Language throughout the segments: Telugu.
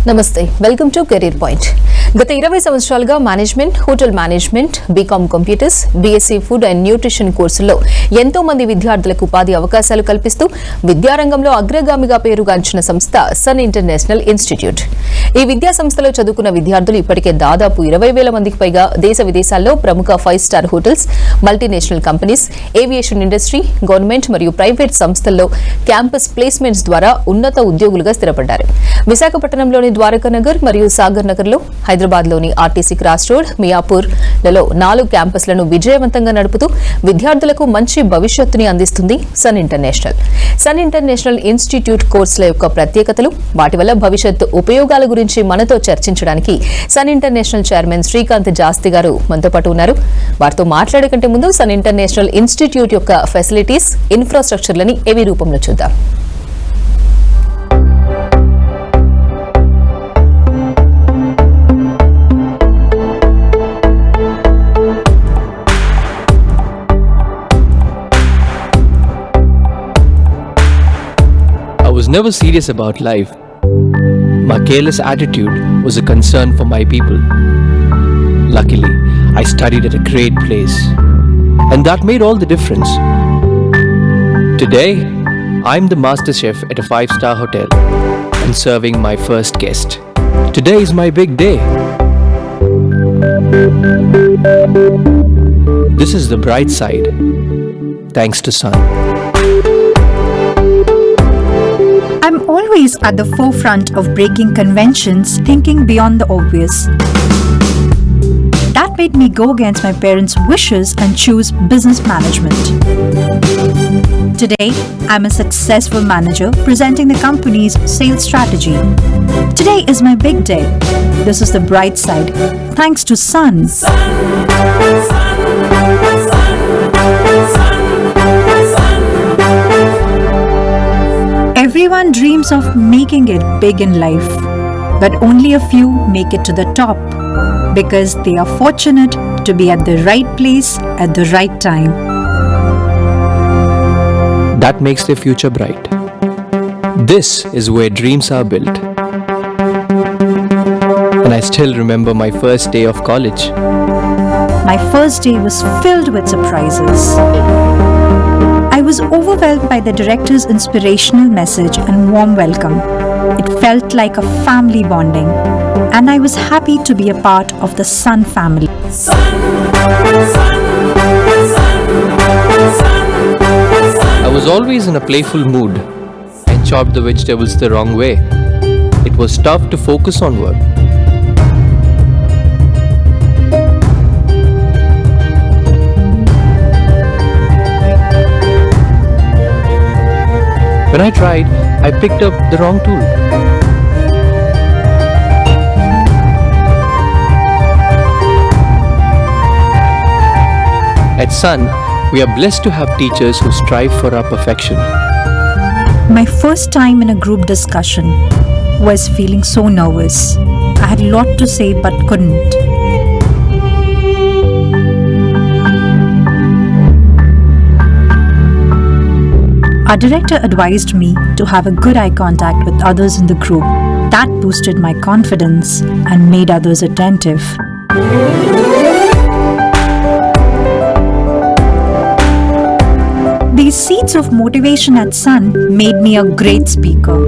నమస్తే, వెల్కమ్ టు కెరీర్ పాయింట్. గత 20 సంవత్సరాలుగా management, hotel management, B Com computers, B Sc food and nutrition కోర్సుల్లో ఎంతో మంది విద్యార్థులకు ఉపాధి అవకాశాలు కల్పిస్తూ విద్యారంగంలో అగ్రగామిగా పేరుగాంచిన సంస్థ సన్ ఇంటర్నేషనల్ ఇన్స్టిట్యూట్. ఈ విద్యా సంస్థలో చదువుకున్న విద్యార్థులు ఇప్పటికే దాదాపు 20,000 మందికి పైగా దేశ విదేశాల్లో ప్రముఖ 5-స్టార్ hotels, multinational companies, aviation industry, government మరియు ప్రైవేట్ సంస్థల్లో క్యాంపస్ ప్లేస్మెంట్స్ ద్వారా ఉన్నత ఉద్యోగులుగా స్థిరపడ్డారు. విశాఖపట్నంలోని ద్వారకానగర్ మరియు సాగర్ నగర్ లో, హైదరాబాద్ లోని ఆర్టీసీ క్రాస్ రోడ్, మియాపూర్ లలో 4 క్యాంపస్లను విజయవంతంగా నడుపుతూ విద్యార్థులకు మంచి భవిష్యత్తుని అందిస్తుంది Sun International. Sun International institute కోర్సుల యొక్క ప్రత్యేకతలు, వాటి వల్ల భవిష్యత్తు ఉపయోగాల గురించి మనతో చర్చించడానికి సన్ ఇంటర్నేషనల్ చైర్మన్ శ్రీకాంత్ జాస్తి గారు మనతో పాటు ఉన్నారు. వారితో మాట్లాడే కంటే ముందు సన్ ఇంటర్నేషనల్ ఇన్స్టిట్యూట్ యొక్క ఫెసిలిటీస్, ఇన్ఫ్రాస్ట్రక్చర్లని ఏవి రూపంలో చూద్దాం. I was never serious about life. My careless attitude was a concern for my people. Luckily, I studied at a great place, and that made all the difference. Today, I'm the master chef at a 5-star hotel and serving my first guest. Today is my big day. This is the bright side, thanks to Sun. I'm always at the forefront of breaking conventions, thinking beyond the obvious. That made me go against my parents' wishes and choose business management. Today, I'm a successful manager presenting the company's sales strategy. Today is my big day. This is the bright side, thanks to Sun. Everyone dreams of making it big in life, but only a few make it to the top because they are fortunate to be at the right place at the right time. That makes their future bright. This is where dreams are built. And I still remember my first day of college. My first day was filled with surprises. I was overwhelmed by the director's inspirational message and warm welcome. It felt like a family bonding, and I was happy to be a part of the Sun family. I was always in a playful mood and chopped the vegetables the wrong way. It was tough to focus on work. When I tried, I picked up the wrong tool. At Sun, we are blessed to have teachers who strive for our perfection. My first time in a group discussion was feeling so nervous. I had a lot to say but couldn't. Our director advised me to have a good eye contact with others in the group. That boosted my confidence and made others attentive. These seeds of motivation at Sun made me a great speaker.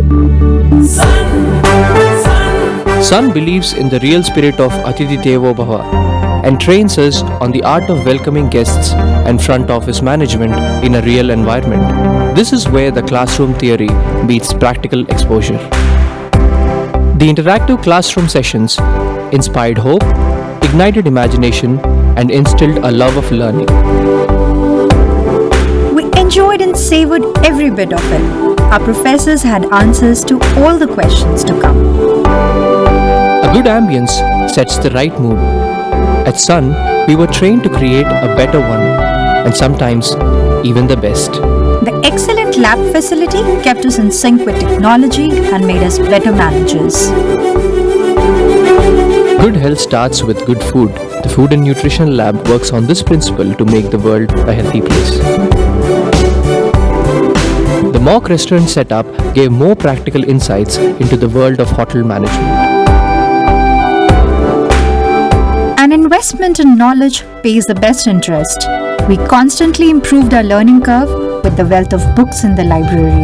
Sun believes in the real spirit of Atithi Devo Bhava and trains us on the art of welcoming guests and front office management in a real environment. This is where the classroom theory meets practical exposure. The interactive classroom sessions inspired hope, ignited imagination, and instilled a love of learning. We enjoyed and savored every bit of it. Our professors had answers to all the questions to come. A good ambience sets the right mood. At Sun, we were trained to create a better one, and sometimes even the best. The excellent lab facility kept us in sync with technology and made us better managers. Good health starts with good food. The Food and Nutrition Lab works on this principle to make the world a healthy place. The mock restaurant setup gave more practical insights into the world of hotel management. An investment in knowledge pays the best interest. We constantly improved our learning curve with the wealth of books in the library.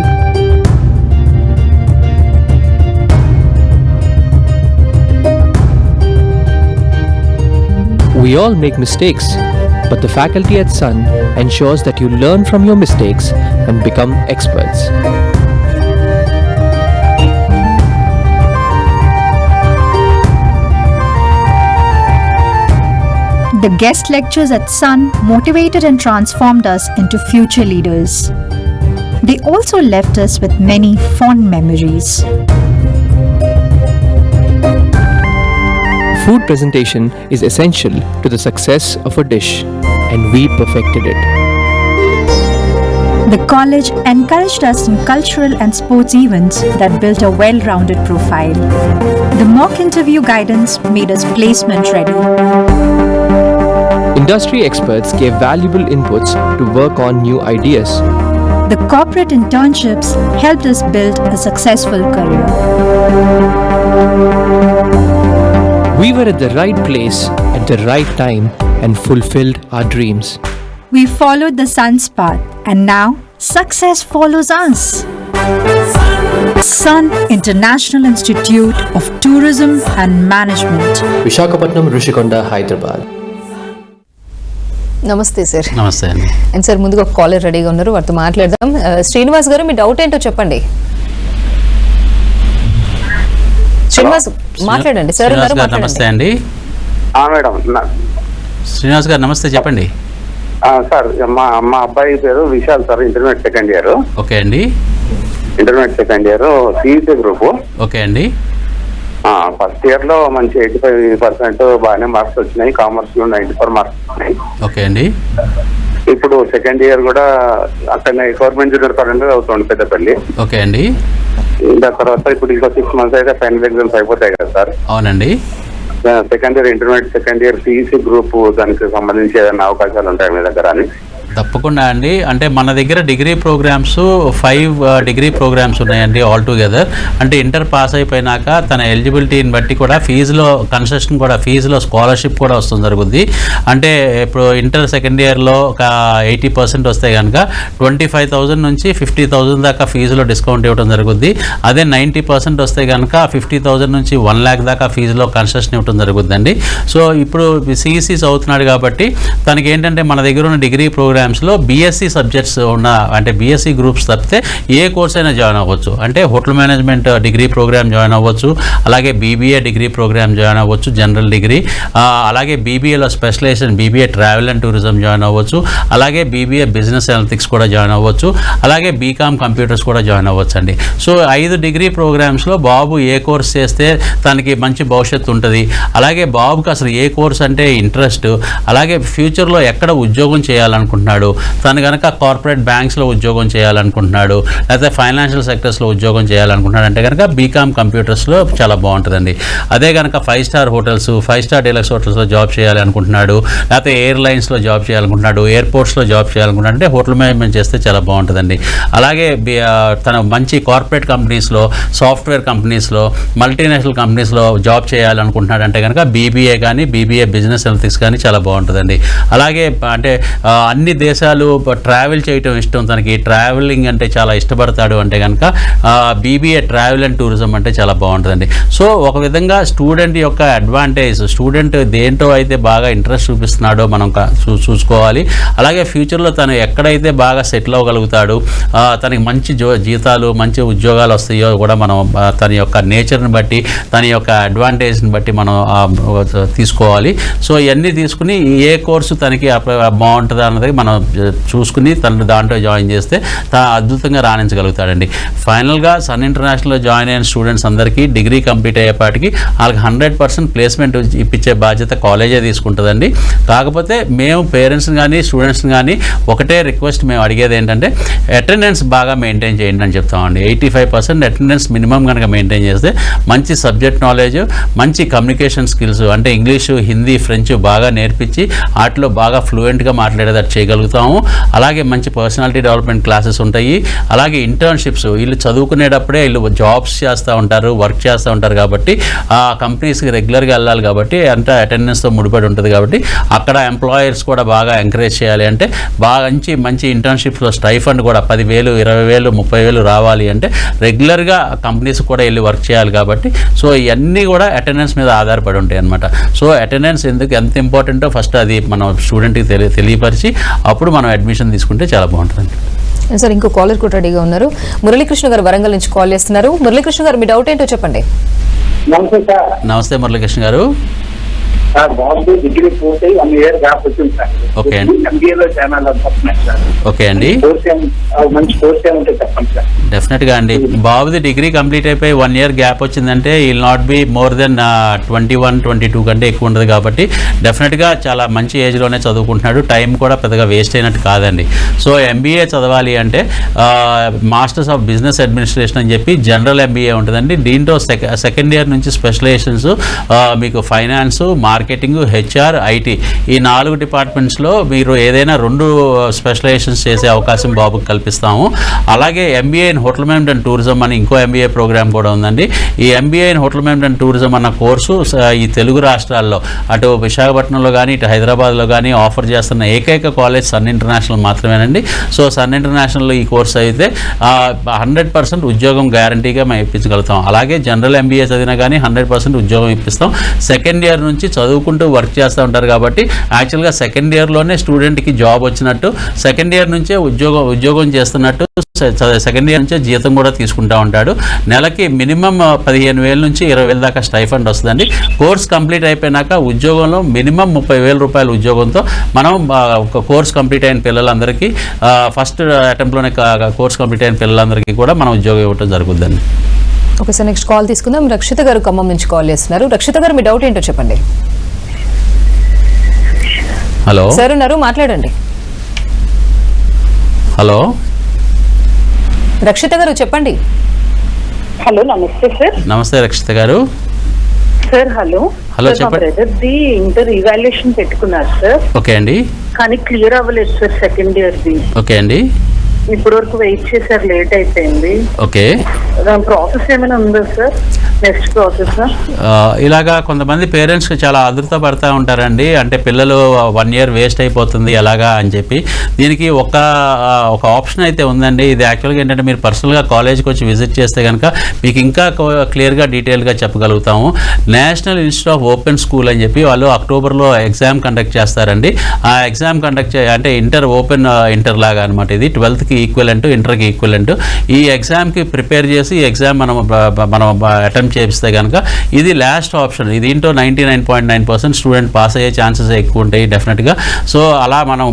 We all make mistakes, but the faculty at Sun ensures that you learn from your mistakes and become experts. The guest lectures at Sun motivated and transformed us into future leaders. They also left us with many fond memories. Food presentation is essential to the success of a dish, and we perfected it. The college encouraged us in cultural and sports events that built a well-rounded profile. The mock interview guidance made us placement ready. Industry experts gave valuable inputs to work on new ideas. The corporate internships helped us build a successful career. We were at the right place at the right time and fulfilled our dreams. We followed the sun's path, and now success follows us. Sun International Institute of Tourism and Management. Visakhapatnam, Rishikonda, Hyderabad. నమస్తే సార్. నమస్తే అండి. అండ్ సార్ ముందుగా ఒక కాలర్ రెడీగా ఉన్నారు, వారితో మాట్లాడదాం. శ్రీనివాస్ గారు, మీ డౌట్ ఏంటో చెప్పండి. శ్రీనివాస్ మాట్లాడండి సార్. నమస్తే అండి మేడం. శ్రీనివాస్ గారు నమస్తే, చెప్పండి. సార్ మా అబ్బాయి పేరు Vishal sir, intermediate second year. Okay అండి. Intermediate second year, CEC group. Okay అండి. ఫస్ట్ ఇయర్ లో మంచి 85% బాగానే మార్క్స్ వచ్చినాయి, కామర్స్ లో 94 మార్క్స్ వచ్చినాయి. ఓకే అండి. ఇప్పుడు సెకండ్ ఇయర్ కూడా అక్కడ గవర్నమెంట్ జూనియర్ కాలేజ్ అవుతుంది పెద్దపల్లి. ఓకే అండి. దాని తర్వాత ఇప్పుడు ఇంకో 6 months అయితే ఫైనల్ ఎగ్జామ్స్ అయిపోతాయి కదా సార్. అవునండి. Second year intermediate second year CEC group, దానికి సంబంధించి ఏదైనా అవకాశాలు ఉంటాయి మీ దగ్గర అని? తప్పకుండా అండి. అంటే మన దగ్గర డిగ్రీ ప్రోగ్రామ్స్ 5 డిగ్రీ ప్రోగ్రామ్స్ ఉన్నాయండి ఆల్ టుగెదర్. అంటే ఇంటర్ పాస్ అయిపోయినాక తన ఎలిజిబిలిటీని బట్టి కూడా ఫీజులో కన్సెషన్ కూడా, ఫీజులో స్కాలర్షిప్ కూడా వస్తుంది జరుగుద్ది. అంటే ఇప్పుడు ఇంటర్ సెకండ్ ఇయర్లో ఒక 80% వస్తే కనుక 25,000 నుంచి 50,000 దాకా ఫీజులో డిస్కౌంట్ ఇవ్వడం జరుగుద్ది. అదే 90% వస్తే కనుక 50,000 నుంచి 1 lakh దాకా ఫీజులో కన్సెషన్ ఇవ్వడం జరుగుద్దండి. సో ఇప్పుడు సిఈసి చదువుతున్నాడు కాబట్టి తనకి ఏంటంటే మన దగ్గర ఉన్న డిగ్రీ ప్రోగ్రామ్స్లో బీఎస్సీ సబ్జెక్ట్స్ ఉన్న, అంటే బీఎస్సీ గ్రూప్స్ తప్పితే ఏ కోర్స్ అయినా జాయిన్ అవ్వచ్చు. అంటే hotel management degree program join అవ్వచ్చు, అలాగే బీబీఏ డిగ్రీ ప్రోగ్రామ్ జాయిన్ అవ్వచ్చు, జనరల్ డిగ్రీ, అలాగే బీబీఏలో specialization BBA travel and tourism join అవ్వచ్చు, అలాగే బీబీఏ బిజినెస్ అనలిటిక్స్ కూడా జాయిన్ అవ్వచ్చు, అలాగే బీకామ్ కంప్యూటర్స్ కూడా జాయిన్ అవ్వచ్చు అండి. సో 5 డిగ్రీ ప్రోగ్రామ్స్లో బాబు ఏ కోర్స్ చేస్తే తనకి మంచి భవిష్యత్తు ఉంటుంది, అలాగే బాబుకి అసలు ఏ కోర్స్ అంటే ఇంట్రెస్ట్, అలాగే ఫ్యూచర్లో ఎక్కడ ఉద్యోగం చేయాలనుకుంటున్నాడు, తను కనుక కార్పొరేట్ బ్యాంక్స్లో ఉద్యోగం చేయాలనుకుంటున్నాడు, లేకపోతే ఫైనాన్షియల్ సెక్టర్స్లో ఉద్యోగం చేయాలనుకుంటున్నాడు అంటే కనుక బీకామ్ కంప్యూటర్స్లో చాలా బాగుంటుందండి. అదే కనుక 5 స్టార్ హోటల్స్, 5 స్టార్ డీలక్స్ హోటల్స్లో జాబ్ చేయాలి అనుకుంటున్నాడు, లేకపోతే ఎయిర్లైన్స్లో జాబ్ చేయాలనుకుంటున్నాడు, ఎయిర్పోర్ట్స్లో జాబ్ చేయాలనుకుంటున్నాడు అంటే హోటల్ మేనేజ్మెంట్ చేస్తే చాలా బాగుంటుందండి. అలాగే తన మంచి కార్పొరేట్ కంపెనీస్లో, సాఫ్ట్వేర్ కంపెనీస్లో, మల్టీనేషనల్ కంపెనీస్లో జాబ్ చేయాలనుకుంటున్నాడు అంటే కనుక బీబీఏ కానీ బీబీఏ బిజినెస్ అనలిటిక్స్ కానీ చాలా బాగుంటుందండి. అలాగే అంటే అన్ని దేశాలు ట్రావెల్ చేయటం ఇష్టం, తనకి ట్రావెలింగ్ అంటే చాలా ఇష్టపడతాడు అంటే కనుక బీబీఏ ట్రావెల్ అండ్ టూరిజం అంటే చాలా బాగుంటుందండి. సో ఒక విధంగా స్టూడెంట్ యొక్క అడ్వాంటేజ్, స్టూడెంట్ దేంట్లో అయితే బాగా ఇంట్రెస్ట్ చూపిస్తున్నాడో మనం చూసుకోవాలి. అలాగే ఫ్యూచర్లో తను ఎక్కడైతే బాగా సెటిల్ అవ్వగలుగుతాడు, తనకి మంచి జీతాలు, మంచి ఉద్యోగాలు వస్తాయో కూడా మనం తన యొక్క నేచర్ని బట్టి, తన యొక్క అడ్వాంటేజ్ని బట్టి మనం తీసుకోవాలి. సో ఇవన్నీ తీసుకుని ఏ కోర్సు తనకి బాగుంటుంది అన్నది మనం చూసుకుని తను దాంట్లో జాయిన్ చేస్తే అద్భుతంగా రాణించగలుగుతాడండి. ఫైనల్గా సన్ ఇంటర్నేషనల్లో జాయిన్ అయిన స్టూడెంట్స్ అందరికీ డిగ్రీ కంప్లీట్ అయ్యేపాటికి వాళ్ళకి 100% ప్లేస్మెంట్ ఇప్పించే బాధ్యత కాలేజే తీసుకుంటుందండి. కాకపోతే మేము పేరెంట్స్ని కానీ స్టూడెంట్స్ని కానీ ఒకటే రిక్వెస్ట్ మేము అడిగేది ఏంటంటే అటెండెన్స్ బాగా మెయింటైన్ చేయండి అని చెప్తామండి. 85% అటెండెన్స్ మినిమం కనుక మెయింటైన్ చేస్తే మంచి సబ్జెక్ట్ నాలెడ్జ్, మంచి కమ్యూనికేషన్ స్కిల్స్ అంటే ఇంగ్లీషు, హిందీ, ఫ్రెంచ్ బాగా నేర్పించి వాటిలో బాగా ఫ్లూయెంట్గా మాట్లాడేటట్టు చేయగలుగుతాం. ఇవ్వగలుగుతాము. అలాగే మంచి పర్సనాలిటీ డెవలప్మెంట్ క్లాసెస్ ఉంటాయి. అలాగే ఇంటర్న్షిప్స్, వీళ్ళు చదువుకునేటప్పుడే వీళ్ళు జాబ్స్ చేస్తూ ఉంటారు, వర్క్ చేస్తూ ఉంటారు కాబట్టి ఆ కంపెనీస్కి రెగ్యులర్గా వెళ్ళాలి కాబట్టి అంటే అటెండెన్స్తో ముడిపడి ఉంటుంది కాబట్టి అక్కడ ఎంప్లాయర్స్ కూడా బాగా ఎంకరేజ్ చేయాలి అంటే బాగా మంచి ఇంటర్న్షిప్స్లో స్టైఫండ్ కూడా 10,000, 20,000, 30,000 రావాలి అంటే రెగ్యులర్గా కంపెనీస్ కూడా వెళ్ళి వర్క్ చేయాలి కాబట్టి సో ఇవన్నీ కూడా అటెండెన్స్ మీద ఆధారపడి ఉంటాయి అన్నమాట. సో అటెండెన్స్ ఎంత ఇంపార్టెంటో ఫస్ట్ అది మనం స్టూడెంట్కి తెలియపరిచి అప్పుడు మనం అడ్మిషన్ తీసుకుంటే చాలా బాగుంటుంది. సార్ ఇంకో కాలర్ కూడా రెడీగా ఉన్నారు. మురళీకృష్ణ గారు వరంగల్ నుంచి కాల్ చేస్తున్నారు. మురళీకృష్ణ గారు మీ డౌట్ ఏంటో చెప్పండి. నమస్తే సార్. నమస్తే మురళీకృష్ణ గారు. సార్ బాబు డిగ్రీ పూర్తి 1 year గ్యాప్ వచ్చింది సార్. ఓకే అండి. ఎంబీఏలో ఛానల్ అనుకుంటున్నాను సార్. ఓకే అండి. మంచి కోర్స్ ఏమంటే చెప్పండి సార్. డెఫినెట్గా అండి. బాబుది డిగ్రీ కంప్లీట్ అయిపోయి 1 year గ్యాప్ వచ్చిందంటే will not be more than 21, 22 కంటే ఎక్కువ ఉండదు కాబట్టి డెఫినెట్గా చాలా మంచి ఏజ్లోనే చదువుకుంటున్నాడు. టైం కూడా పెద్దగా వేస్ట్ అయినట్టు కాదండి. సో ఎంబీఏ చదవాలి అంటే మాస్టర్స్ ఆఫ్ బిజినెస్ అడ్మినిస్ట్రేషన్ అని చెప్పి జనరల్ ఎంబీఏ ఉంటుందండి. దీంట్లో సెకండ్ ఇయర్ నుంచి స్పెషలైజేషన్స్ మీకు ఫైనాన్స్, మార్కెటింగ్, హెచ్ఆర్, ఐటీ ఈ 4 డిపార్ట్మెంట్స్లో మీరు ఏదైనా 2 స్పెషలైజేషన్స్ చేసే అవకాశం బాబుకి కల్పిస్తాము. అలాగే MBA in hotel management and tourism అని ఇంకో ఎంబీఏ ప్రోగ్రామ్ కూడా ఉందండి. ఈ MBA in hotel management and tourism అన్న కోర్సు ఈ తెలుగు రాష్ట్రాల్లో అటు విశాఖపట్నంలో కానీ ఇటు హైదరాబాద్లో కానీ ఆఫర్ చేస్తున్న ఏకైక కాలేజ్ సన్ ఇంటర్నేషనల్ మాత్రమేనండి. సో సన్ ఇంటర్నేషనల్లో ఈ కోర్స్ అయితే 100% ఉద్యోగం గ్యారంటీగా మేము ఇప్పించగలుగుతాం. అలాగే జనరల్ ఎంబీఏ చదివినా కానీ 100% ఉద్యోగం ఇప్పిస్తాం. సెకండ్ ఇయర్ నుంచి చదువుకుంటూ వర్క్ చేస్తూ ఉంటారు కాబట్టి యాక్చువల్గా సెకండ్ ఇయర్లోనే స్టూడెంట్కి జాబ్ వచ్చినట్టు, సెకండ్ ఇయర్ నుంచే ఉద్యోగం చేస్తున్నట్టు, సెకండ్ ఇయర్ నుంచే జీతం కూడా తీసుకుంటూ ఉంటాడు. నెలకి మినిమం 15,000 నుంచి 20,000 దాకా స్టైఫండ్ వస్తుందండి. కోర్స్ కంప్లీట్ అయిపోయినాక ఉద్యోగంలో మినిమం 30,000 రూపాయల ఉద్యోగంతో మనం ఒక కోర్స్ కంప్లీట్ అయిన పిల్లలందరికీ ఫస్ట్ అటెంప్ట్లోనే కోర్స్ కంప్లీట్ అయిన పిల్లలందరికీ కూడా మనం ఉద్యోగం ఇవ్వడం జరుగుతుందండి. ఓకే సార్, నెక్స్ట్ కాల్ తీసుకుందాం. రక్షిత గారు ఖమ్మం నుంచి కాల్ చేస్తున్నారు. రక్షిత గారు మీ డౌట్ ఏంటో చెప్పండి. హలో సార్ ఉన్నారు, మాట్లాడండి. హలో రక్షిత గారు చెప్పండి. హలో నమస్తే సార్. నమస్తే రక్షిత గారు. Sir hello. హలో సార్, మా చెప్పండి. బ్రదర్ది ఇంటర్ ఇవాల్యుయేషన్ పెట్టుకున్నారు సార్, ఓకే అండి. కానీ క్లియర్ అవ్వలేదు సార్ సెకండ్ ఇయర్ది. ఓకే అండి. ఇప్పటి వరకు వెయిట్ చేశారు, లేట్ అయిపోయింది. ఓకే. దాని ప్రాసెస్ ఏమైనా ఉందా సార్? నెక్స్ట్ ప్రాసెస్ ఇలాగా కొంతమంది పేరెంట్స్ చాలా ఆదుర్త పడతా ఉంటారండి. అంటే పిల్లలు 1 year వేస్ట్ అయిపోతుంది ఎలాగా అని చెప్పి. దీనికి ఒక ఆప్షన్ అయితే ఉందండి. ఇది యాక్చువల్గా ఏంటంటే మీరు పర్సనల్గా కాలేజ్కి వచ్చి విజిట్ చేస్తే కనుక మీకు ఇంకా క్లియర్గా డీటెయిల్గా చెప్పగలుగుతాము. National institute of open school అని చెప్పి వాళ్ళు అక్టోబర్లో ఎగ్జామ్ కండక్ట్ చేస్తారండి. ఆ ఎగ్జామ్ కండక్ట్ అంటే ఇంటర్ ఓపెన్ ఇంటర్ లాగా అనమాట. ఇది 12th ఈక్వలెంట్, ఇంటర్కి ఈక్వలెంట్. ఈ ఎగ్జామ్కి ప్రిపేర్ చేసి ఈ ఎగ్జామ్ మనం అటెంప్ట్ చేపిస్తే కనుక ఇది లాస్ట్ ఆప్షన్. దీంట్లో 99.9% స్టూడెంట్ పాస్ అయ్యే ఛాన్సెస్ ఎక్కువ ఉంటాయి డెఫినెట్గా. సో అలా మనం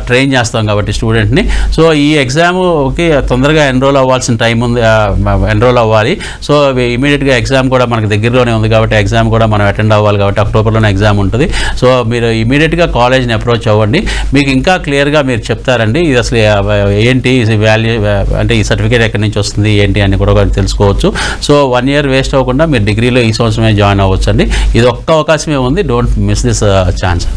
ట్రైన్ చేస్తాం కాబట్టి స్టూడెంట్ని. సో ఈ ఎగ్జామ్కి తొందరగా ఎన్రోల్ అవ్వాల్సిన టైం ఉంది, ఎన్రోల్ అవ్వాలి. సో ఇమీడియట్గా ఎగ్జామ్ కూడా మనకు దగ్గరలోనే ఉంది కాబట్టి ఎగ్జామ్ కూడా మనం అటెండ్ అవ్వాలి కాబట్టి అక్టోబర్లోనే ఎగ్జామ్ ఉంటుంది. సో మీరు ఇమీడియట్గా కాలేజ్ని అప్రోచ్ అవ్వండి. మీకు ఇంకా క్లియర్గా మీరు చెప్తారండి ఇది అసలు ఏంటి, వాల్యూ అంటే ఈ సర్టిఫికేట్ ఎక్కడి నుంచి వస్తుంది ఏంటి అని కూడా తెలుసుకోవచ్చు. సో 1 year వేస్ట్ అవ్వకుండా మీరు డిగ్రీలో ఈ సంవత్సరమే జాయిన్ అవ్వచ్చు అండి. ఇది ఒక్క అవకాశమే ఉంది, don't miss this chance.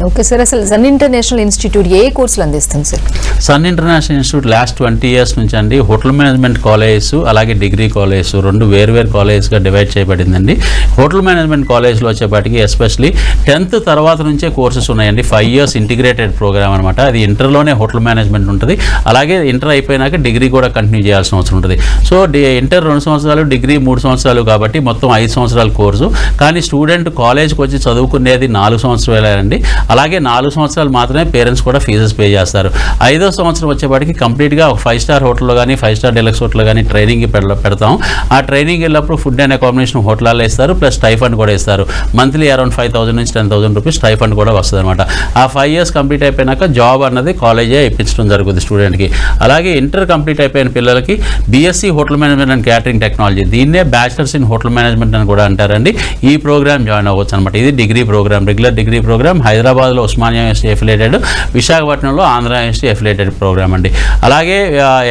Okay sir, అసలు సన్ ఇంటర్నేషనల్ ఇన్స్టిట్యూట్ ఏ కోర్సులు అందిస్తుంది sir? Sun International institute last 20 years నుంచి అండి హోటల్ మేనేజ్మెంట్ కాలేజెస్ అలాగే డిగ్రీ కాలేజెస్ 2 వేర్వేరు కాలేజెస్గా డివైడ్ చేయబడిందండి. హోటల్ మేనేజ్మెంట్ కాలేజ్లో వచ్చేపాటికి ఎస్పెషలీ 10th తర్వాత నుంచే కోర్సెస్ ఉన్నాయండి. 5 years ఇంటిగ్రేటెడ్ ప్రోగ్రామ్ అనమాట. అది ఇంటర్లోనే హోటల్ మేనేజ్మెంట్ ఉంటుంది. అలాగే ఇంటర్ అయిపోయినాక డిగ్రీ కూడా కంటిన్యూ చేయాల్సిన అవసరం ఉంటుంది. సో ఇంటర్ 2 సంవత్సరాలు, డిగ్రీ 3 సంవత్సరాలు కాబట్టి మొత్తం 5 సంవత్సరాల కోర్సు. కానీ స్టూడెంట్ కాలేజ్కి వచ్చి చదువుకునేది 4 సంవత్సరాలండి. అలాగే 4 సంవత్సరాలు మాత్రమే పేరెంట్స్ కూడా ఫీజెస్ పే చేస్తారు. 5వ సంవత్సరం వచ్చేపాటికి కంప్లీట్గా ఒక 5-star హోటల్లో కానీ 5-star డెలక్స్ హోటల్లో కానీ ట్రైనింగ్ పెడతాం. ఆ ట్రైనింగ్ వెళ్ళినప్పుడు ఫుడ్ అండ్ అకామిడేషన్ హోటల్లో ఇస్తారు, ప్లస్ స్టైఫండ్ కూడా ఇస్తారు. మంత్లీ అరౌండ్ 5,000 నుంచి 10,000 రూపీస్ స్టైఫండ్ కూడా వస్తుంది అనమాట. ఆ 5 years కంప్లీట్ అయిపోయినాక జాబ్ అన్నది కాలేజే ఇప్పించడం జరుగుతుంది స్టూడెంట్కి. అలాగే ఇంటర్ కంప్లీట్ అయిపోయిన పిల్లలకి B Sc hotel management and catering technology, దీన్నే బ్యాచిలర్స్ ఇన్ హోటల్ మేనేజ్మెంట్ అని కూడా అంటారండి. ఈ ప్రోగ్రామ్ జాయిన్ అవ్వచ్చు అనమాట. ఇది degree program, regular degree program. Hyderabad హైదరాబాద్లో ఉస్మానియా యూనివర్సిటీ ఎఫిలేటెడ్, విశాఖపట్నంలో ఆంధ్ర యూనివర్సిటీ ఎఫిలేటెడ్ ప్రోగ్రామ్ అండి. అలాగే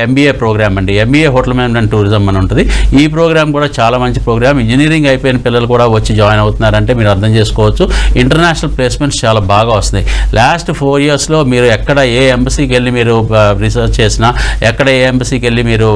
ఎంబీఏ ప్రోగ్రామ్ అండి, ఎంబీఏ హోటల్ మేనేజ్మెంట్ టూరిజం అని ఉంటుంది. ఈ ప్రోగ్రామ్ కూడా చాలా మంచి ప్రోగ్రామ్. ఇంజనీరింగ్ అయిపోయిన పిల్లలు కూడా వచ్చి జాయిన్ అవుతున్నారంటే మీరు అర్థం చేసుకోవచ్చు. ఇంటర్నేషనల్ ప్లేస్మెంట్స్ చాలా బాగా వస్తున్నాయి. లాస్ట్ 4 yearsలో మీరు ఎక్కడ ఏ ఎంబసీకి వెళ్ళి మీరు రీసెర్చ్ చేసినా, ఎక్కడ ఏ ఎంబసీకి వెళ్ళి మీరు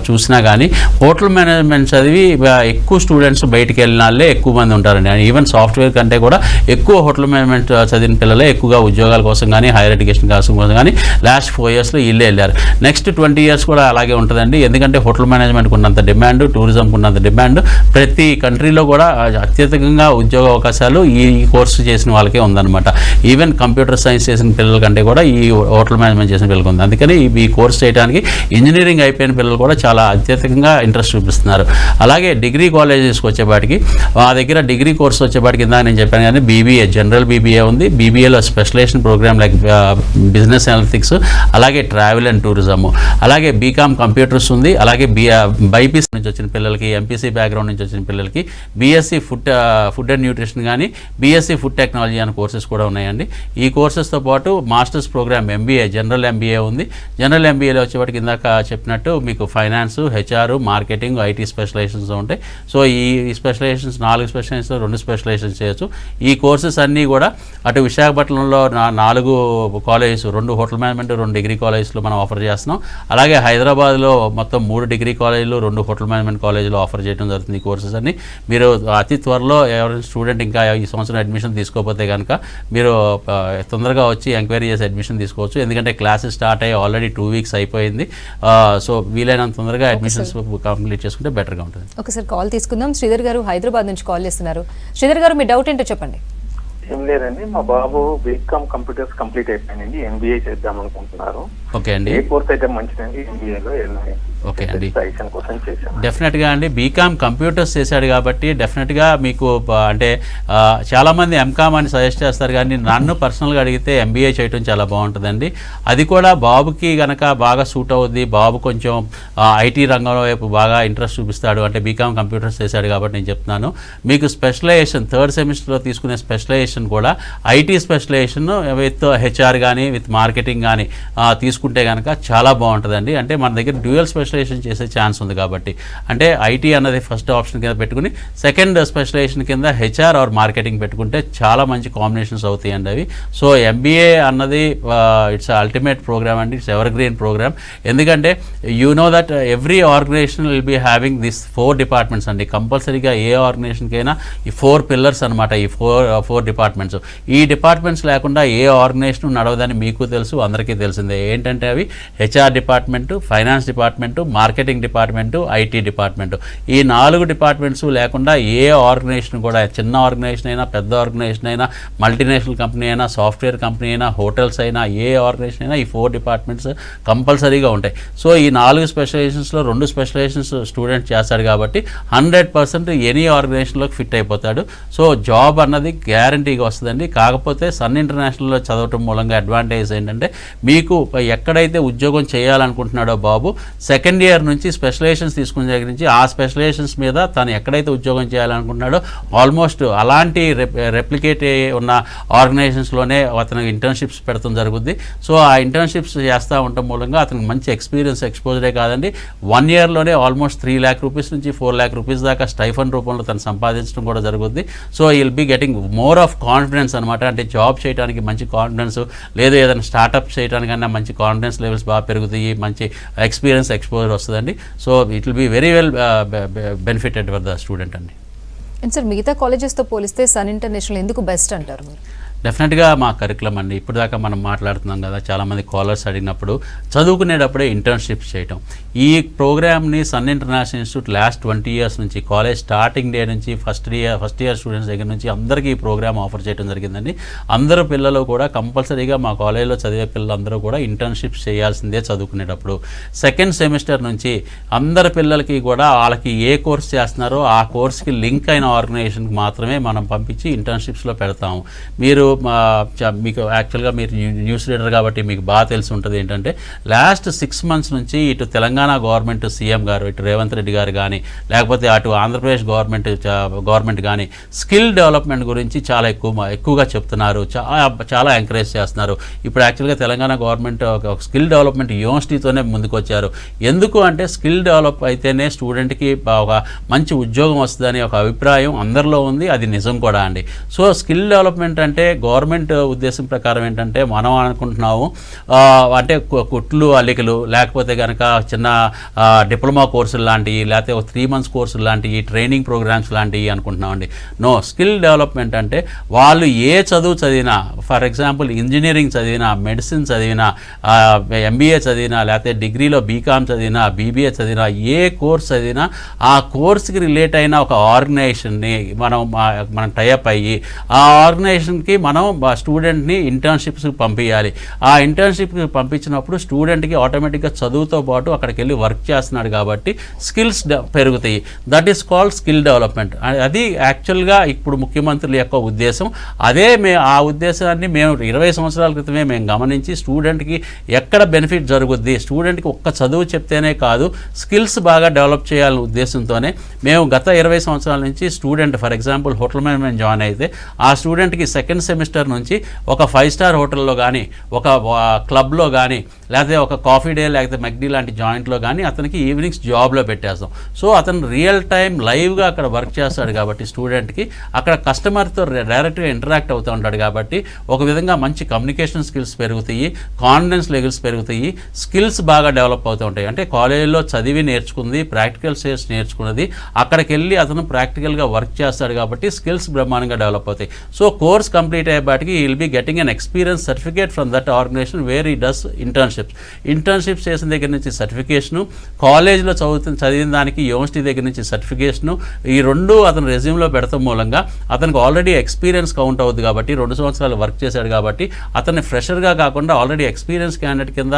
చూసినా కానీ హోటల్ మేనేజ్మెంట్ చదివి ఎక్కువ స్టూడెంట్స్ బయటికి వెళ్ళిన వాళ్ళే ఎక్కువ మంది ఉంటారండి. ఈవెన్ సాఫ్ట్వేర్ కంటే కూడా ఎక్కువ హోటల్ మేనేజ్మెంట్ చదివిన పిల్లలే ఎక్కువగా ఉద్యోగాల కోసం కానీ హైయర్ ఎడ్యుకేషన్ కోసం కానీ లాస్ట్ 4 yearsలో వీళ్ళే వెళ్ళారు. నెక్స్ట్ 20 years కూడా అలాగే ఉంటుందండి. ఎందుకంటే హోటల్ మేనేజ్మెంట్కి ఉన్నంత డిమాండ్, టూరిజంకి ఉన్నంత డిమాండ్ ప్రతి కంట్రీలో కూడా అత్యధికంగా ఉద్యోగ అవకాశాలు ఈ కోర్సు చేసిన వాళ్ళకే ఉందన్నమాట. ఈవెన్ కంప్యూటర్ సైన్స్ చేసిన పిల్లల కంటే కూడా ఈ హోటల్ మేనేజ్మెంట్ చేసిన పిల్లలకి ఉంది. అందుకని ఈ కోర్స్ చేయడానికి ఇంజనీరింగ్ అయిపోయిన పిల్లలు కూడా చాలా అత్యధికంగా ఇంట్రెస్ట్ చూపిస్తున్నారు. అలాగే డిగ్రీ కాలేజెస్కి వచ్చేపాటికి మా దగ్గర డిగ్రీ కోర్స్ వచ్చేపాటికి ఇందాక నేను చెప్పాను కానీ బీబీఏ, జనరల్ బీబీఏ ఉంది. బీబీఏలో specialization program like business analytics, అలాగే ట్రావెల్ అండ్ టూరిజము, అలాగే బీకామ్ కంప్యూటర్స్ ఉంది. అలాగే బైపీసీ నుంచి వచ్చిన పిల్లలకి, ఎంపీసీ బ్యాక్గ్రౌండ్ నుంచి వచ్చిన పిల్లలకి బీఎస్సీ ఫుడ్ అండ్ న్యూట్రిషన్ కానీ బీఎస్సీ ఫుడ్ టెక్నాలజీ అనే కోర్సెస్ కూడా ఉన్నాయండి. ఈ కోర్సెస్తో పాటు masters program MBA, general MBA ఉంది. జనరల్ ఎంబీఏలో వచ్చేవాటికి ఇందాక చెప్పినట్టు మీకు finance, HR, marketing, IT specializations ఉంటాయి. సో ఈ స్పెషలైజేషన్స్ 4 స్పెషలైజేషన్స్లో 2 స్పెషలైజేషన్స్ చేయొచ్చు. ఈ కోర్సెస్ అన్నీ కూడా అటు విశాఖపట్నంలో 4 కాలేజెస్, 2 హోటల్ మేనేజ్మెంట్, 2 డిగ్రీ కాలేజెస్లో మనం ఆఫర్ చేస్తున్నాం. అలాగే హైదరాబాద్లో మొత్తం 3 డిగ్రీ కాలేజీలు, 2 హోటల్ మేనేజ్మెంట్ కాలేజీలో ఆఫర్ చేయడం జరుగుతుంది. ఈ కోర్సెస్ అన్ని మీరు అతి త్వరలో ఎవరైనా స్టూడెంట్ ఇంకా ఈ సంవత్సరం అడ్మిషన్ తీసుకోకపోతే కనుక మీరు తొందరగా వచ్చి ఎంక్వైరీ చేసి అడ్మిషన్ తీసుకోవచ్చు. ఎందుకంటే క్లాసెస్ స్టార్ట్ అయ్యి ఆల్రెడీ 2 weeks అయిపోయింది. సో వీలైనంత తొందరగా అడ్మిషన్స్ కంప్లీట్ చేసుకుంటే బెటర్గా ఉంటుంది. ఒకసారి కాల్ తీసుకుందాం. శ్రీధర్ గారు హైదరాబాద్ నుంచి కాల్ చేస్తున్నారు. శ్రీధర్ గారు మీ డౌట్ ఏంటో చెప్పండి. ఏం లేదండి, మా బాబు బీకామ్ కంప్యూటర్స్ కంప్లీట్ అయిపోయిందండి, ఎంబీఏ చేద్దాం అనుకుంటున్నారు. ఓకే అండి, ఏ కోర్స్ అయితే మంచిదండి ఎంబీఏలో? ఓకే అండి, కోసం చేశాను. డెఫినెట్గా అండి బీకామ్ కంప్యూటర్స్ చేశాడు కాబట్టి డెఫినెట్గా మీకు అంటే చాలామంది ఎంకామ్ అని సజెస్ట్ చేస్తారు కానీ నన్ను పర్సనల్గా అడిగితే ఎంబీఏ చేయడం చాలా బాగుంటుందండి. అది కూడా బాబుకి కనుక బాగా సూట్ అవుద్ది. బాబు కొంచెం ఐటీ రంగంలో వైపు బాగా ఇంట్రెస్ట్ చూపిస్తాడు అంటే బీకామ్ కంప్యూటర్స్ చేశాడు కాబట్టి నేను చెప్తున్నాను. మీకు స్పెషలైజేషన్ 3rd సెమిస్టర్లో తీసుకునే స్పెషలైజేషన్ కూడా ఐటీ స్పెషలైజేషన్ విత్ హెచ్ఆర్ కానీ విత్ మార్కెటింగ్ కానీ తీసుకుంటే కనుక చాలా బాగుంటుందండి. అంటే మన దగ్గర డ్యూయల్ స్పెషలైజేషన్ చేసే ఛాన్స్ ఉంది కాబట్టి అంటే ఐటీ అన్నది ఫస్ట్ ఆప్షన్ కింద పెట్టుకుని సెకండ్ స్పెషలైజేషన్ కింద హెచ్ఆర్ ఆర్ మార్కెటింగ్ పెట్టుకుంటే చాలా మంచి కాంబినేషన్స్ అవుతాయండి అవి. సో ఎంబీఏ అన్నది ఇట్స్ అల్టిమేట్ ప్రోగ్రామ్ అండి, ఇట్స్ ఎవర్ గ్రీన్ ప్రోగ్రామ్. ఎందుకంటే you know that every organization will be having this 4 departments అండి. కంపల్సరీగా ఏ ఆర్గనైజేషన్కైనా ఈ 4 పిల్లర్స్ అనమాట, ఈ 4 డిపార్ట్మెంట్స్. ఈ డిపార్ట్మెంట్స్ లేకుండా ఏ ఆర్గనైజేషన్ నడవదని మీకు తెలుసు, అందరికీ తెలిసిందే. ఏంటంటే అవి HR department, finance department, marketing department, IT department. ఈ 4 డిపార్ట్మెంట్స్ లేకుండా ఏ ఆర్గనైజేషన్ కూడా, చిన్న ఆర్గనైజేషన్ అయినా పెద్ద ఆర్గనైజేషన్ అయినా మల్టీనేషనల్ కంపెనీ అయినా సాఫ్ట్వేర్ కంపెనీ అయినా హోటల్స్ అయినా ఏ ఆర్గనైజేషన్ అయినా ఈ 4 డిపార్ట్మెంట్స్ కంపల్సరీగా ఉంటాయి. సో ఈ 4 స్పెషలైజేషన్స్లో 2 స్పెషలైజేషన్స్ స్టూడెంట్ చేస్తాడు కాబట్టి 100% ఎనీ ఆర్గనైజేషన్లోకి ఫిట్ అయిపోతాడు. సో జాబ్ అన్నది గ్యారంటీగా వస్తుందండి. కాకపోతే సన్ ఇంటర్నేషనల్లో చదవటం మూలంగా అడ్వాంటేజ్ ఏంటంటే మీకు ఎక్కడైతే ఉద్యోగం చేయాలనుకుంటున్నాడో బాబు 2nd year నుంచి స్పెషలైజేషన్స్ తీసుకునే దగ్గర నుంచి ఆ స్పెషలైజేషన్స్ మీద తను ఎక్కడైతే ఉద్యోగం చేయాలనుకుంటున్నాడో ఆల్మోస్ట్ అలాంటి రెప్లికేట్ ఉన్న ఆర్గనైజేషన్స్లోనే అతనికి ఇంటర్న్షిప్స్ పెడతాం జరుగుద్ది. సో ఆ ఇంటర్న్షిప్స్ చేస్తూ ఉండటం మూలంగా అతనికి మంచి ఎక్స్పీరియన్స్, ఎక్స్పోజరే కాదండి 1 yearలోనే ఆల్మోస్ట్ 3 lakh rupees నుంచి 4 lakh rupees దాకా స్టైఫండ్ రూపంలో తను సంపాదించడం కూడా జరుగుద్ది. So will be getting more of confidence అనమాట. అంటే జాబ్ చేయడానికి మంచి కాన్ఫిడెన్స్, లేదు ఏదైనా స్టార్ట్అప్ చేయడానికన్నా మంచి కాన్ఫిడెన్స్ లెవెల్స్ బాగా పెరుగుతాయి, మంచి ఎక్స్పీరియన్స్, ఎక్స్పోజర్ వస్తుందండి. So it will be very well benefited for the student అండి. అండ్ సార్ మిగతా కాలేజెస్తో పోలిస్తే సన్ ఇంటర్నేషనల్ ఎందుకు బెస్ట్ అంటారు మీరు? డెఫినెట్గా మా కరికులం అండి. ఇప్పుడు దాకా మనం మాట్లాడుతున్నాం కదా, చాలామంది కాలర్స్ అడిగినప్పుడు చదువుకునేటప్పుడే ఇంటర్న్షిప్స్ చేయటం. ఈ ప్రోగ్రామ్ని Sun International institute last 20 years నుంచి కాలేజ్ స్టార్టింగ్ డే నుంచి ఫస్ట్ ఇయర్ స్టూడెంట్స్ దగ్గర నుంచి అందరికీ ఈ ప్రోగ్రామ్ ఆఫర్ చేయడం జరిగిందండి. అందరూ పిల్లలు కూడా కంపల్సరీగా మా కాలేజీలో చదివే పిల్లలందరూ కూడా ఇంటర్న్షిప్స్ చేయాల్సిందే చదువుకునేటప్పుడు. 2nd semester నుంచి అందరి పిల్లలకి కూడా వాళ్ళకి ఏ కోర్స్ చేస్తున్నారో ఆ కోర్స్కి లింక్ అయిన ఆర్గనైజేషన్కి మాత్రమే మనం పంపించి ఇంటర్న్షిప్స్లో పెడతాము. మీరు మీకు యాక్చువల్గా మీరు న్యూస్ రీడర్ కాబట్టి మీకు బాగా తెలిసి ఉంటుంది ఏంటంటే లాస్ట్ 6 months నుంచి ఇటు తెలంగాణ గవర్నమెంట్ సీఎం గారు, ఇటు రేవంత్ రెడ్డి గారు కానీ, లేకపోతే అటు ఆంధ్రప్రదేశ్ గవర్నమెంట్ కానీ స్కిల్ డెవలప్మెంట్ గురించి చాలా ఎక్కువగా చెప్తున్నారు, చాలా ఎంకరేజ్ చేస్తున్నారు. ఇప్పుడు యాక్చువల్గా తెలంగాణ గవర్నమెంట్ ఒక స్కిల్ డెవలప్మెంట్ యూనివర్సిటీతోనే ముందుకు వచ్చారు. ఎందుకు అంటే స్కిల్ డెవలప్ అయితేనే స్టూడెంట్కి ఒక మంచి ఉద్యోగం వస్తుందని ఒక అభిప్రాయం అందరిలో ఉంది, అది నిజం కూడా అండి. సో స్కిల్ డెవలప్మెంట్ అంటే గవర్నమెంట్ ఉద్దేశం ప్రకారం ఏంటంటే మనం అనుకుంటున్నాము అంటే కుట్లు అల్లికలు, లేకపోతే కనుక చిన్న డిప్లొమా కోర్సులు లాంటివి, లేకపోతే ఒక 3 months కోర్సులు లాంటివి, ట్రైనింగ్ ప్రోగ్రామ్స్ లాంటివి అనుకుంటున్నామండి. నో, స్కిల్ డెవలప్మెంట్ అంటే వాళ్ళు ఏ చదువు చదివినా, ఫర్ ఎగ్జాంపుల్ ఇంజనీరింగ్ చదివినా, మెడిసిన్ చదివినా, MBA చదివినా, లేకపోతే డిగ్రీలో బీకామ్ చదివినా, BBA చదివినా, ఏ కోర్స్ చదివినా ఆ కోర్స్కి రిలేట్ అయిన ఒక ఆర్గనైజేషన్ని మనం టైఅప్ అయ్యి ఆ ఆర్గనైజేషన్కి మనం స్టూడెంట్ని ఇంటర్న్షిప్స్కి పంపించాలి. ఆ ఇంటర్న్షిప్కి పంపించినప్పుడు స్టూడెంట్కి ఆటోమేటిక్గా చదువుతో పాటు అక్కడికి వెళ్ళి వర్క్ చేస్తున్నాడు కాబట్టి స్కిల్స్ పెరుగుతాయి. That is called skill development. అది యాక్చువల్గా ఇప్పుడు ముఖ్యమంత్రుల యొక్క ఉద్దేశం. అదే ఆ ఉద్దేశాన్ని మేము 20 సంవత్సరాల క్రితమే మేము గమనించి స్టూడెంట్కి ఎక్కడ బెనిఫిట్ జరుగుద్ది, స్టూడెంట్కి ఒక్క చదువు చెప్తేనే కాదు స్కిల్స్ బాగా డెవలప్ చేయాలనే ఉద్దేశంతోనే మేము గత 20 సంవత్సరాల నుంచి student for example hotel management join అయితే ఆ స్టూడెంట్కి 2nd సెమిస్టర్ నుంచి ఒక 5-star హోటల్లో కానీ, ఒక క్లబ్లో కానీ, లేకపోతే ఒక కాఫీ డే, లేకపోతే మెక్డీ లాంటి జాయింట్లో కానీ అతనికి ఈవినింగ్స్ జాబ్లో పెట్టేస్తాం. సో అతను రియల్ టైం లైవ్గా అక్కడ వర్క్ చేస్తాడు కాబట్టి స్టూడెంట్కి అక్కడ కస్టమర్తో డైరెక్ట్గా ఇంటరాక్ట్ అవుతూ ఉంటాడు కాబట్టి ఒక విధంగా మంచి కమ్యూనికేషన్ స్కిల్స్ పెరుగుతాయి, కాన్ఫిడెన్స్ లెవెల్స్ పెరుగుతాయి, స్కిల్స్ బాగా డెవలప్ అవుతూ ఉంటాయి. అంటే కాలేజీలో చదివి నేర్చుకుంది, ప్రాక్టికల్ స్కిల్స్ నేర్చుకున్నది అక్కడికి వెళ్ళి అతను ప్రాక్టికల్గా వర్క్ చేస్తాడు కాబట్టి స్కిల్స్ బ్రహ్మాండంగా డెవలప్ అవుతాయి. సో కోర్స్ కంప్లీట్ అయ్యేపాటికి he will be getting an experience certificate from that organization where he does internships చేసిన దగ్గర నుంచి సర్టిఫికేషను, కాలేజీలో చదివిన దానికి యూనివర్సిటీ దగ్గర నుంచి సర్టిఫికేషను, ఈ రెండు అతను రెజ్యూమ్లో పెడతాం మూలంగా అతనికి ఆల్రెడీ ఎక్స్పీరియన్స్ కౌంట్ అవుతుంది కాబట్టి 2 సంవత్సరాలు వర్క్ చేశాడు కాబట్టి అతన్ని ఫ్రెషర్గా కాకుండా ఆల్రెడీ ఎక్స్పీరియన్స్ క్యాండిడేట్ కింద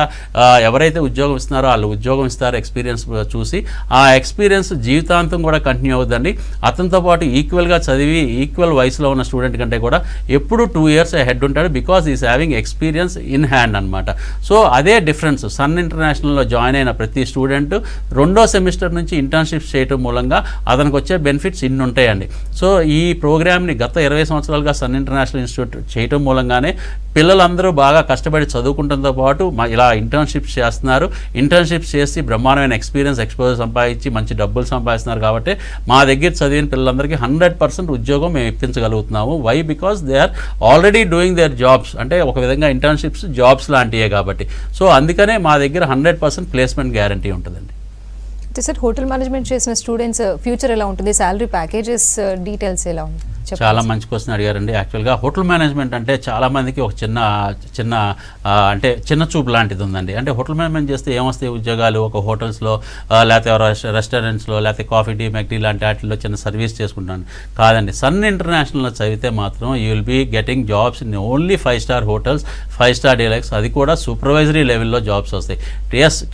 ఎవరైతే ఉద్యోగం ఇస్తున్నారో వాళ్ళు ఉద్యోగం ఇస్తారో ఎక్స్పీరియన్స్ చూసి ఆ ఎక్స్పీరియన్స్ జీవితాంతం కూడా కంటిన్యూ అవుతుందండి. అతనితో పాటు ఈక్వల్గా చదివి ఈక్వల్ వయసులో ఉన్న స్టూడెంట్ కంటే కూడా ఎప్పుడు 2 years హెడ్ ఉంటాడు because is having experience in hand అనమాట. సో అదే డిఫరెన్స్. సన్ ఇంటర్నేషనల్లో జాయిన్ అయిన ప్రతి స్టూడెంట్ 2వ సెమిస్టర్ నుంచి ఇంటర్న్షిప్స్ చేయడం మూలంగా అతనికి వచ్చే బెనిఫిట్స్ ఇన్ని ఉంటాయండి. సో ఈ ప్రోగ్రామ్ని గత 20 సంవత్సరాలుగా సన్ ఇంటర్నేషనల్ ఇన్స్టిట్యూట్ చేయడం మూలంగానే పిల్లలందరూ బాగా కష్టపడి చదువుకుంటంతో పాటు ఇలా ఇంటర్న్షిప్స్ చేస్తున్నారు. ఇంటర్న్షిప్స్ చేసి బ్రహ్మాండమైన ఎక్స్పోజర్ సంపాదించి మంచి డబ్బులు సంపాదిస్తున్నారు కాబట్టి మా దగ్గర చదివిన పిల్లలందరికీ 100% ఉద్యోగం మేము ఇప్పించగలుగుతున్నాము. Why? Because they are already doing their jobs. అంటే ఒక విధంగా ఇంటర్న్షిప్స్ జాబ్స్ లాంటివే కాబట్టి. సో అందుకనే మా దగ్గర 100% ప్లేస్మెంట్ గ్యారంటీ ఉంటుందండి. సార్, హోటల్ మేనేజ్మెంట్ చేసిన స్టూడెంట్స్ ఫ్యూచర్ ఎలా ఉంటుంది, శాలరీ ప్యాకేజెస్ డీటెయిల్స్ ఎలా ఉంది? చాలా మంచి క్వశ్చన్ అడిగారండి. యాక్చువల్గా హోటల్ మేనేజ్మెంట్ అంటే చాలామందికి ఒక అంటే చిన్న చూపు లాంటిది ఉందండి. అంటే హోటల్ మేనేజ్మెంట్ చేస్తే ఏమొస్తాయి ఉద్యోగాలు? ఒక హోటల్స్లో లేకపోతే రెస్టారెంట్స్లో లేకపోతే కాఫీ టీ మెక్డీ లాంటి వాటిల్లో చిన్న సర్వీస్ చేసుకుంటాను కాదండి. సన్ ఇంటర్నేషనల్లో చదివితే మాత్రం you will be getting jobs in only 5-star hotels, 5-star deluxe, అది కూడా సూపర్వైజరీ లెవెల్లో జాబ్స్ వస్తాయి.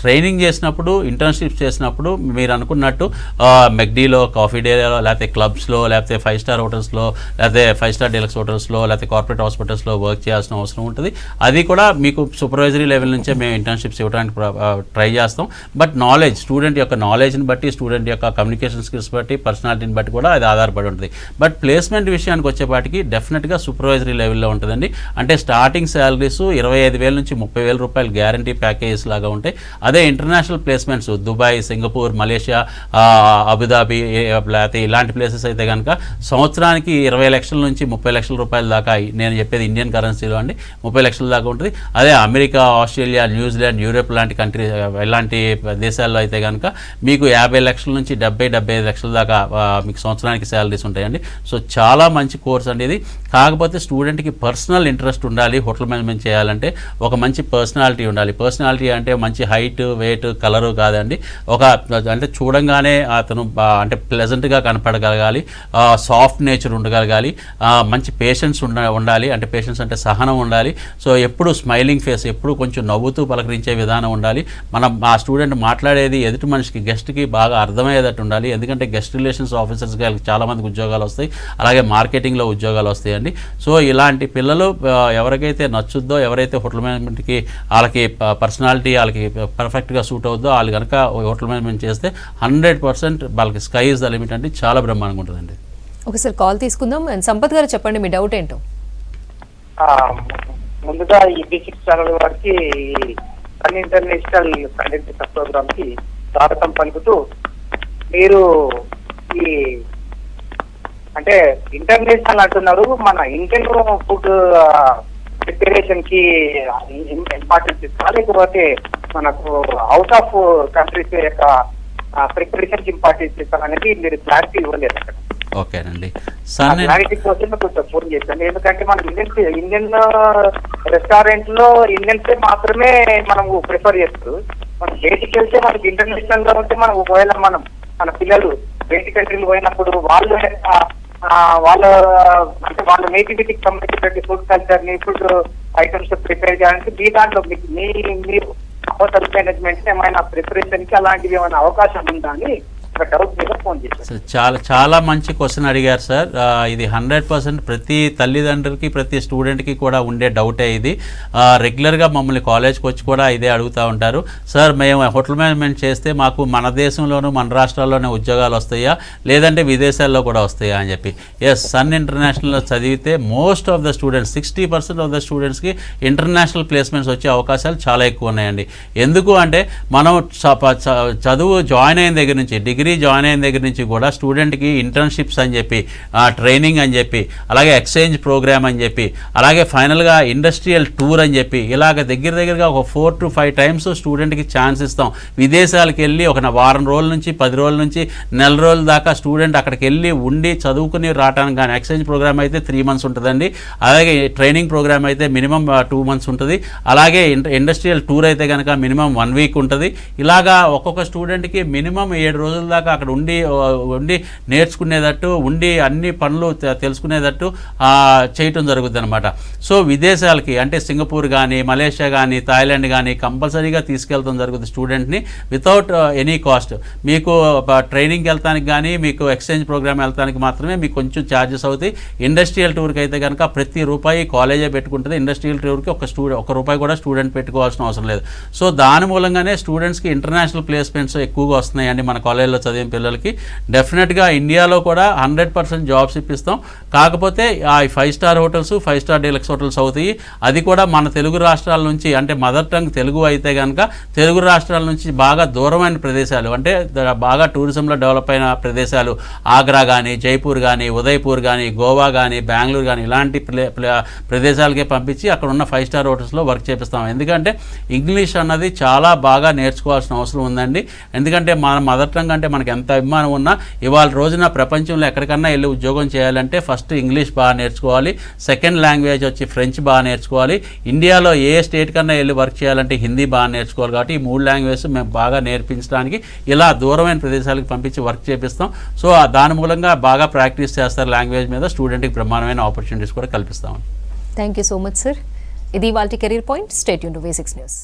ట్రైనింగ్ చేసినప్పుడు, ఇంటర్న్షిప్స్ చేసినప్పుడు మీరు అనుకున్నట్టు మెక్డీలో, కాఫీ డేలో, లేకపోతే క్లబ్స్లో, లేకపోతే 5-star హోటల్స్లో, లేకపోతే 5-star డీలక్స్ హోటల్స్లో, లేకపోతే కార్పొరేట్ హాస్పిటల్స్లో వర్క్ చేయాల్సిన అవసరం ఉంటుంది. అది కూడా మీకు సూపర్వైజరీ లెవెల్ నుంచే మేము ఇంటర్న్షిప్స్ ఇవ్వడానికి ట్రై చేస్తాం. బట్ నాలెడ్జ్, స్టూడెంట్ యొక్క నాలెడ్జ్ని బట్టి, స్టూడెంట్ యొక్క కమ్యూనికేషన్ స్కిల్స్ బట్టి, పర్సనాలిటీని బట్టి కూడా అది ఆధారపడి ఉంటుంది. బట్ ప్లేస్మెంట్ విషయానికి వచ్చేపాటికి డెఫినెట్గా సూపర్వైజరీ లెవెల్లో ఉంటుందండి. అంటే స్టార్టింగ్ శాలరీస్ 25,000 నుంచి 30,000 రూపాయలు గ్యారంటీ ప్యాకేజెస్ లాగా ఉంటాయి. అదే international placements Dubai, Singapore, Malaysia, Abu Dhabi లేకపోతే ఇలాంటి ప్లేసెస్ అయితే కనుక సంవత్సరానికి 20 లక్షల నుంచి 30 లక్షల రూపాయల దాకా, నేను చెప్పేది ఇండియన్ కరెన్సీలో అండి, 30 లక్షల దాకా ఉంటుంది. అదే అమెరికా, ఆస్ట్రేలియా, న్యూజిలాండ్, యూరోప్ లాంటి కంట్రీ ఇలాంటి దేశాల్లో అయితే కనుక మీకు 50 లక్షల నుంచి 70-75 లక్షల దాకా మీకు సంవత్సరానికి శాలరీస్ ఉంటాయండి. సో చాలా మంచి కోర్స్ అండి ఇది. కాకపోతే స్టూడెంట్కి పర్సనల్ ఇంట్రెస్ట్ ఉండాలి. హోటల్ మేనేజ్మెంట్ చేయాలంటే ఒక మంచి పర్సనాలిటీ ఉండాలి. పర్సనాలిటీ అంటే మంచి హైట్, వెయిట్, కలరు కాదండి. అంటే చూడంగానే అతను అంటే ప్లెజెంట్గా కనపడగలగాలి, సాఫ్ట్ నేచర్ ఉండగలగాలి, మంచి పేషెన్స్ ఉండాలి, అంటే పేషెన్స్ అంటే సహనం ఉండాలి. సో ఎప్పుడు స్మైలింగ్ ఫేస్, ఎప్పుడు కొంచెం నవ్వుతూ పలకరించే విధానం ఉండాలి. మనం ఆ స్టూడెంట్ మాట్లాడేది ఎదుటి మనిషికి గెస్ట్కి బాగా అర్థమయ్యేటట్టు ఉండాలి. ఎందుకంటే గెస్ట్ రిలేషన్స్ ఆఫీసర్స్గా చాలామందికి ఉద్యోగాలు వస్తాయి, అలాగే మార్కెటింగ్లో ఉద్యోగాలు వస్తాయండి. సో ఇలాంటి పిల్లలు ఎవరికైతే నచ్చుద్దో, ఎవరైతే హోటల్ మేనేజ్మెంట్కి వాళ్ళకి పర్సనాలిటీ వాళ్ళకి పర్ఫెక్ట్గా సూట్ అవుద్దో వాళ్ళు కనుక హోటల్ మేనేజ్మెంట్ చేస్తే 100% వాళ్ళకి స్కై ఇస్ ద లిమిట్ అండి. చాలా బ్రహ్మాండంగా ఉంటుందండి. ఒకసారి కాల్ తీసుకుందాం. అండ్ సంపత్ గారు చెప్పండి మీ డౌట్ ఏంటో. ముందుగా ఈ B6 ఛానల్ వారికి సన్ ఇంటర్నేషనల్ కంటెంట్ ప్రోగ్రామ్ కి స్వాగతం పలుకుతూ, మీరు ఈ అంటే ఇంటర్నేషనల్ అంటున్నారు, మన ఇండియన్ ఫుడ్ ప్రిపరేషన్ కి ఇంపార్టెన్స్ ఇస్తా, లేకపోతే మనకు అవుట్ ఆఫ్ కంట్రీస్ యొక్క ప్రిపరేషన్ కి ఇంపార్టెన్స్ ఇస్తాం అనేది మీరు క్లారిటీ ఇవ్వలేదు అక్కడ. ఓకేనండి. క్లారిటీ కోసం కొంచెం ఫోన్ చేశాను. ఎందుకంటే మనం ఇండియన్ రెస్టారెంట్ లో ఇండియన్స్ మాత్రమే మనం ప్రిఫర్ చేస్తారు. మనం బయటికి వెళ్తే మనకి ఇంటర్నేషనల్ లో ఉంటే మనం ఒకవేళ మన పిల్లలు బయటి కంట్రీలు పోయినప్పుడు వాళ్ళు వాళ్ళ అంటే వాళ్ళ నేటివిటీకి సంబంధించినటువంటి ఫుడ్ కల్చర్ ని, ఫుడ్ ఐటమ్స్ ప్రిపేర్ చేయడానికి మీ దాంట్లో మీరు హోటల్ మేనేజ్మెంట్ ఏమైనా ప్రిపరేషన్ కి అలాంటివి ఏమైనా అవకాశం ఉందా అని చాలా మంచి క్వశ్చన్ అడిగారు సార్. ఇది 100% ప్రతి తల్లిదండ్రులకి ప్రతి స్టూడెంట్కి కూడా ఉండే డౌటే ఇది. రెగ్యులర్గా మమ్మల్ని కాలేజ్కి వచ్చి కూడా ఇదే అడుగుతూ ఉంటారు. సార్ మేము హోటల్ మేనేజ్మెంట్ చేస్తే మాకు మన దేశంలోనూ మన రాష్ట్రాల్లోనే ఉద్యోగాలు వస్తాయా, లేదంటే విదేశాల్లో కూడా వస్తాయా అని చెప్పి. ఎస్, సన్ ఇంటర్నేషనల్లో చదివితే most of the students 60% of the స్టూడెంట్స్కి ఇంటర్నేషనల్ ప్లేస్మెంట్స్ వచ్చే అవకాశాలు చాలా ఎక్కువ ఉన్నాయండి. ఎందుకు అంటే మనం చదువు జాయిన్ అయిన దగ్గర నుంచి, డిగ్రీ జాయిన్ అయిన దగ్గర నుంచి కూడా స్టూడెంట్కి ఇంటర్న్షిప్స్ అని చెప్పి, ట్రైనింగ్ అని చెప్పి, అలాగే ఎక్స్చేంజ్ ప్రోగ్రామ్ అని చెప్పి, అలాగే ఫైనల్గా ఇండస్ట్రియల్ టూర్ అని చెప్పి, ఇలాగ దగ్గరగా ఒక 4 to 5 టైమ్స్ స్టూడెంట్కి ఛాన్స్ ఇస్తాం. విదేశాలకు వెళ్ళి ఒక వారం రోజుల నుంచి 10 రోజుల నుంచి నెల రోజుల దాకా స్టూడెంట్ అక్కడికి వెళ్ళి ఉండి చదువుకుని రావడానికి కానీ, ఎక్స్చేంజ్ ప్రోగ్రామ్ అయితే 3 months ఉంటుందండి. అలాగే ట్రైనింగ్ ప్రోగ్రామ్ అయితే మినిమం 2 months ఉంటుంది. అలాగే ఇండస్ట్రియల్ టూర్ అయితే కనుక మినిమం 1 week ఉంటుంది. ఇలాగా ఒక్కొక్క స్టూడెంట్కి మినిమం 7 రోజుల దాకా అక్కడ ఉండి నేర్చుకునేటట్టు, ఉండి అన్ని పనులు తెలుసుకునేటట్టు చేయటం జరుగుతుంది అనమాట. సో విదేశాలకి అంటే సింగపూర్ కానీ, మలేషియా కానీ, థాయిలాండ్ కానీ కంపల్సరీగా తీసుకెళ్తాం జరుగుతుంది స్టూడెంట్ని వితౌట్ ఎనీ కాస్ట్. మీకు ట్రైనింగ్కి వెళ్తానికి కానీ, మీకు ఎక్స్చేంజ్ ప్రోగ్రామ్ వెళ్తానికి మాత్రమే మీకు కొంచెం ఛార్జెస్ అవుతాయి. ఇండస్ట్రియల్ టూర్కి అయితే కనుక ప్రతి రూపాయి కాలేజే పెట్టుకుంటుంది. ఇండస్ట్రియల్ టూర్కి ఒక రూపాయి కూడా స్టూడెంట్ పెట్టుకోవాల్సిన అవసరం లేదు. సో దాని మూలంగానే స్టూడెంట్స్కి ఇంటర్నేషనల్ ప్లేస్మెంట్స్ ఎక్కువగా వస్తున్నాయండి మన కాలేజ్లో చదివిన పిల్లలకి. డెఫినెట్గా ఇండియాలో కూడా 100% జాబ్స్ ఇప్పిస్తాం. కాకపోతే ఆ 5 star hotels, 5 star deluxe hotels అవుతాయి. అది కూడా మన తెలుగు రాష్ట్రాల నుంచి, అంటే మదర్ టంగ్ తెలుగు అయితే కనుక తెలుగు రాష్ట్రాల నుంచి బాగా దూరమైన ప్రదేశాలు, అంటే బాగా టూరిజంలో డెవలప్ అయిన ప్రదేశాలు, ఆగ్రా కానీ, జైపూర్ కానీ, ఉదయ్పూర్ కానీ, గోవా కానీ, బెంగళూరు కానీ ఇలాంటి ప్రదేశాలకే పంపించి అక్కడ ఉన్న 5 star హోటల్స్లో వర్క్ చేపిస్తాం. ఎందుకంటే ఇంగ్లీష్ అన్నది చాలా బాగా నేర్చుకోవాల్సిన అవసరం ఉందండి. ఎందుకంటే మన మదర్ టంగ్ అంటే మనకి ఎంత అభిమానం ఉన్నా ఇవాళ రోజున ప్రపంచంలో ఎక్కడికన్నా వెళ్ళి ఉద్యోగం చేయాలంటే ఫస్ట్ ఇంగ్లీష్ బాగా నేర్చుకోవాలి, సెకండ్ లాంగ్వేజ్ వచ్చి ఫ్రెంచ్ బాగా నేర్చుకోవాలి, ఇండియాలో ఏ స్టేట్ కన్నా వెళ్ళి వర్క్ చేయాలంటే హిందీ బాగా నేర్చుకోవాలి. కాబట్టి ఈ 3 లాంగ్వేజెస్ మేము బాగా నేర్పించడానికి ఇలా దూరమైన ప్రదేశాలకు పంపించి వర్క్ చేపిస్తాం. సో దాని మూలంగా బాగా ప్రాక్టీస్ చేస్తారు లాంగ్వేజ్ మీద, స్టూడెంట్కి బ్రహ్మాండమైన ఆపర్చునిటీస్ కూడా కల్పిస్తాం. Thank you so much sir. ఇది వాళ్ళ career point. Stay tuned to V6 news.